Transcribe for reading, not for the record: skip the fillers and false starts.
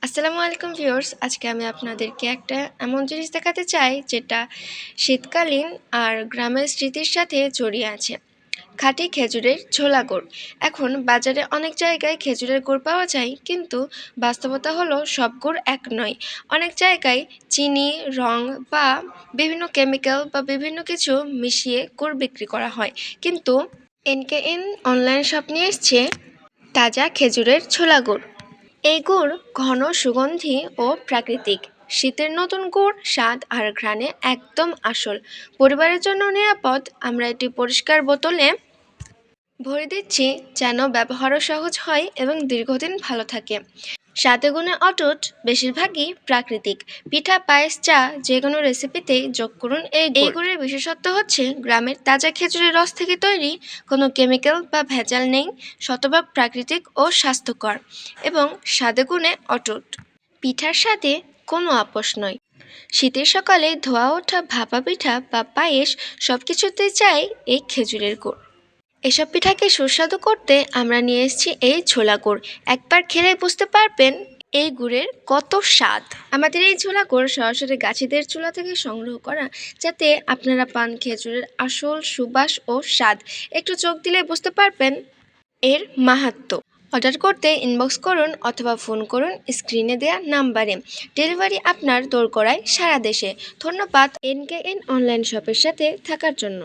আসসালামু আলাইকুম ভিউয়ার্স, আজকে আমি আপনাদেরকে একটা এমন জিনিস দেখাতে চাই যেটা শীতকালীন আর গ্রামের স্মৃতির সাথে জড়িয়ে আছে। খাঁটি খেজুরের ছোলা গুড়। এখন বাজারে অনেক জায়গায় খেজুরের গুড় পাওয়া যায়, কিন্তু বাস্তবতা হলো সব গুড় এক নয়। অনেক জায়গায় চিনি, রং বা বিভিন্ন কেমিক্যাল বা বিভিন্ন কিছু মিশিয়ে গুড় বিক্রি করা হয়। কিন্তু এনকেএন অনলাইন শপ নিয়ে এসছে তাজা খেজুরের ছোলা গুড়। এই গুড় ঘন, সুগন্ধি ও প্রাকৃতিক। শীতের নতুন গুড় স্বাদ আর ঘ্রাণে একদম আসল। পরিবারের জন্য নিরাপদ। আমরা এটি পরিষ্কার বোতলে ভরে দিচ্ছি যেন ব্যবহারও সহজ হয় এবং দীর্ঘদিন ভালো থাকে। স্বাদে গুণে অটুট, বেশিরভাগই প্রাকৃতিক। পিঠা, পায়েস, চা যে কোনো রেসিপিতেই যোগ করুন এই গুড়ের বিশেষত্ব হচ্ছে গ্রামের তাজা খেজুরের রস থেকে তৈরি। কোনো কেমিক্যাল বা ভেজাল নেই, শতভাগ প্রাকৃতিক ও স্বাস্থ্যকর, এবং স্বাদে গুণে অটুট। পিঠার স্বাদে কোনো আপোষ নয়। শীতের সকালে ধোয়া ওঠা ভাপা পিঠা বা পায়েস সবকিছুতেই চাই এই খেজুরের গুড়। এসব পিঠাকে সুস্বাদু করতে আমরা নিয়ে এসেছি এই ছোলা গুড়। একবার খেলে বুঝতে পারবেন এই গুড়ের কত স্বাদ। আমাদের এই ছোলা গুড় সরাসরি গাছিদের চুলা থেকে সংগ্রহ করা, যাতে আপনারা পান খেজুরের আসল সুবাস ও স্বাদ। একটু চোখ দিলে বুঝতে পারবেন এর মাহাত্ম্য। অর্ডার করতে ইনবক্স করুন অথবা ফোন করুন স্ক্রিনে দেয়া নাম্বারে। ডেলিভারি আপনার দোরগোড়ায় সারা দেশে। ধন্যবাদ এনকেএন অনলাইন শপের সাথে থাকার জন্য।